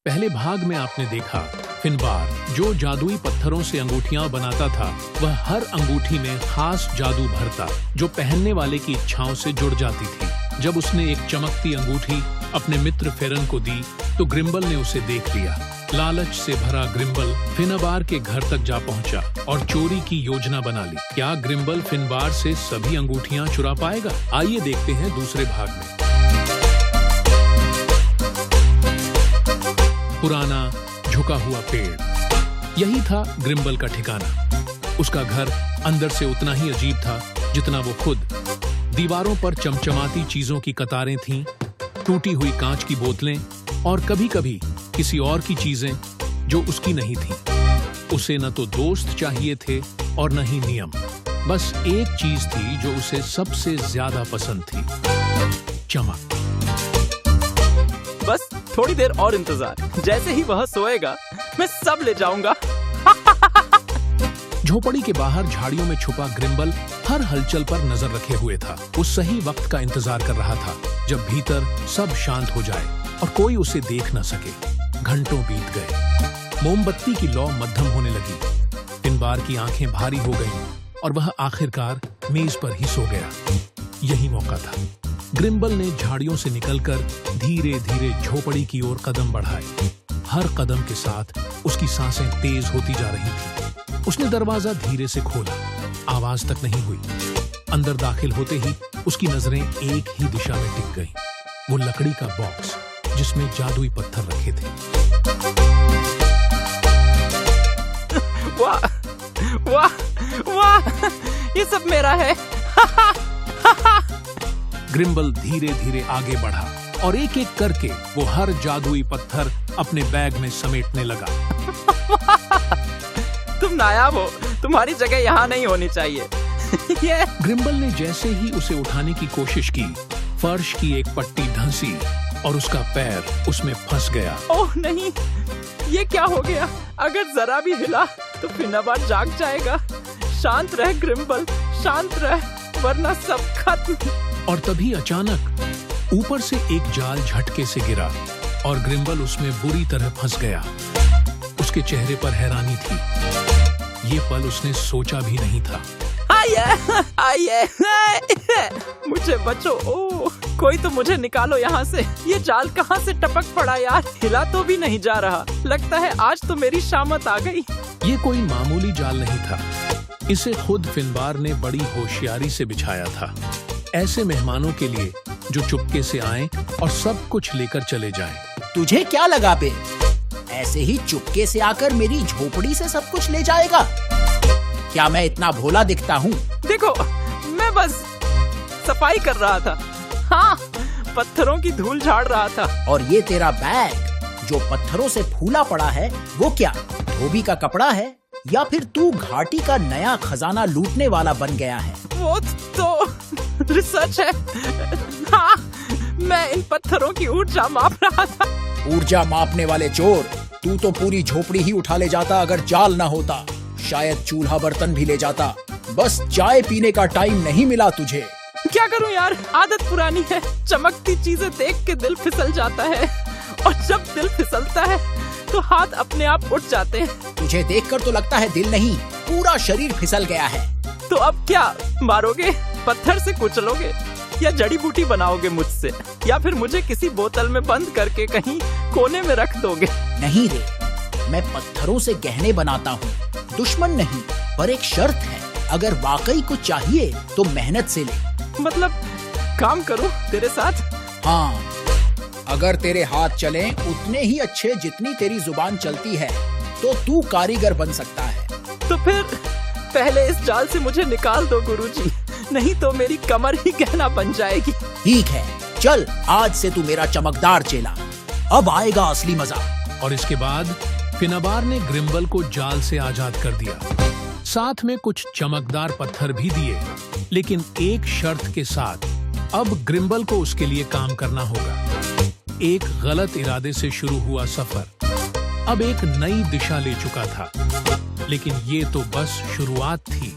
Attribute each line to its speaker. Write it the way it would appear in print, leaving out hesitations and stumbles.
Speaker 1: पहले भाग में आपने देखा फिनबार जो जादुई पत्थरों से अंगूठियां बनाता था, वह हर अंगूठी में खास जादू भरता जो पहनने वाले की इच्छाओं से जुड़ जाती थी। जब उसने एक चमकती अंगूठी अपने मित्र फेरन को दी तो ग्रिम्बल ने उसे देख लिया। लालच से भरा ग्रिम्बल फिनबार के घर तक जा पहुंचा और चोरी की योजना बना ली। क्या ग्रिम्बल फिनबार से सभी अंगूठियां चुरा पाएगा? आइए देखते हैं दूसरे भाग में। पुराना झुका हुआ पेड़, यही था ग्रिम्बल का ठिकाना। उसका घर अंदर से उतना ही अजीब था जितना वो खुद। दीवारों पर चमचमाती चीजों की कतारें थीं, टूटी हुई कांच की बोतलें और कभी-कभी किसी और की चीजें जो उसकी नहीं थी। उसे न तो दोस्त चाहिए थे और न ही नियम। बस एक चीज थी जो उसे सबसे ज्यादा पसंद थी, चमक।
Speaker 2: बस थोड़ी देर और इंतजार, जैसे ही वह सोएगा मैं सब ले जाऊंगा।
Speaker 1: झोपड़ी के बाहर झाड़ियों में छुपा ग्रिम्बल हर हलचल पर नजर रखे हुए था। वो सही वक्त का इंतजार कर रहा था जब भीतर सब शांत हो जाए और कोई उसे देख न सके। घंटों बीत गए, मोमबत्ती की लौ मध्यम होने लगी। फिनबार की आंखें भारी हो गईं और वह आखिरकार मेज पर ही सो गया। यही मौका था। ग्रिम्बल ने झाड़ियों से निकलकर धीरे धीरे झोपड़ी की ओर कदम बढ़ाए। हर कदम के साथ उसकी सांसें तेज होती जा रही थी। उसने दरवाजा धीरे से खोला, आवाज तक नहीं हुई। अंदर दाखिल होते ही उसकी नजरें एक ही दिशा में टिक गईं। वो लकड़ी का बॉक्स जिसमें जादुई पत्थर रखे थे।
Speaker 2: वाह वाह वाह, ये सब मेरा है।
Speaker 1: ग्रिम्बल धीरे धीरे आगे बढ़ा और एक एक करके वो हर जादुई पत्थर अपने बैग में समेटने लगा।
Speaker 2: तुम नायाब हो, तुम्हारी जगह यहाँ नहीं होनी चाहिए।
Speaker 1: ग्रिम्बल ने जैसे ही उसे उठाने की कोशिश की, फर्श की एक पट्टी धंसी और उसका पैर उसमें फंस गया।
Speaker 2: ओह नहीं, ये क्या हो गया? अगर जरा भी हिला तो फिनबार जाग जाएगा। शांत रह ग्रिम्बल, शांत रह, वरना सब खत्म।
Speaker 1: और तभी अचानक ऊपर से एक जाल झटके से गिरा और ग्रिम्बल उसमें बुरी तरह फंस गया। उसके चेहरे पर हैरानी थी। ये पल उसने सोचा भी नहीं था।
Speaker 2: आइए, मुझे बचो। ओह, कोई तो मुझे निकालो यहाँ से। ये जाल कहाँ से टपक पड़ा यार? हिला तो भी नहीं जा रहा। लगता है आज तो मेरी शामत आ गई।
Speaker 1: ये कोई मामूली जाल नहीं था। इसे खुद फिनबार ने बड़ी होशियारी से बिछाया था, ऐसे मेहमानों के लिए जो चुपके से आएं और सब कुछ लेकर चले जाएं।
Speaker 3: तुझे क्या लगा बे? ऐसे ही चुपके से आकर मेरी झोपड़ी से सब कुछ ले जाएगा? क्या मैं इतना भोला दिखता हूँ?
Speaker 2: देखो, मैं बस सफाई कर रहा था। हाँ, पत्थरों की धूल झाड़ रहा था।
Speaker 3: और ये तेरा बैग जो पत्थरों से फूला पड़ा है, वो क्या धोबी का कपड़ा है या फिर तू घाटी का नया खजाना लूटने वाला बन गया है?
Speaker 2: वो तो रिसर्च है। हाँ, मैं इन पत्थरों की ऊर्जा माप रहा था।
Speaker 3: ऊर्जा मापने वाले चोर, तू तो पूरी झोपड़ी ही उठा ले जाता अगर जाल ना होता। शायद चूल्हा बर्तन भी ले जाता। बस चाय पीने का टाइम नहीं मिला तुझे।
Speaker 2: क्या करूं यार, आदत पुरानी है। चमकती चीजें देख के दिल फिसल जाता है और जब दिल फिसलता है तो हाथ अपने आप उठ जाते हैं।
Speaker 3: तुझे देखकर तो लगता है दिल नहीं, पूरा शरीर फिसल गया है।
Speaker 2: तो अब क्या मारोगे? पत्थर से कुचलोगे या जड़ी बूटी बनाओगे मुझसे, या फिर मुझे किसी बोतल में बंद करके कहीं कोने में रख दोगे?
Speaker 3: नहीं रे, मैं पत्थरों से गहने बनाता हूँ, दुश्मन नहीं। पर एक शर्त है, अगर वाकई कुछ चाहिए तो मेहनत से ले।
Speaker 2: मतलब काम करूं तेरे साथ?
Speaker 3: हाँ, अगर तेरे हाथ चलें उतने ही अच्छे जितनी तेरी जुबान चलती है, तो तू कारीगर बन सकता है।
Speaker 2: तो फिर पहले इस जाल से मुझे निकाल दो गुरुजी, नहीं तो मेरी कमर ही गहना बन जाएगी।
Speaker 3: ठीक है, चल, आज से तू मेरा चमकदार चेला। अब आएगा असली मजा।
Speaker 1: और इसके बाद फिनबार ने ग्रिम्बल को जाल से आजाद कर दिया। साथ में कुछ चमकदार पत्थर भी दिए, लेकिन एक शर्त के साथ। अब ग्रिम्बल को उसके लिए काम करना होगा। एक गलत इरादे से शुरू हुआ सफर अब एक नई दिशा ले चुका था, लेकिन ये तो बस शुरुआत थी।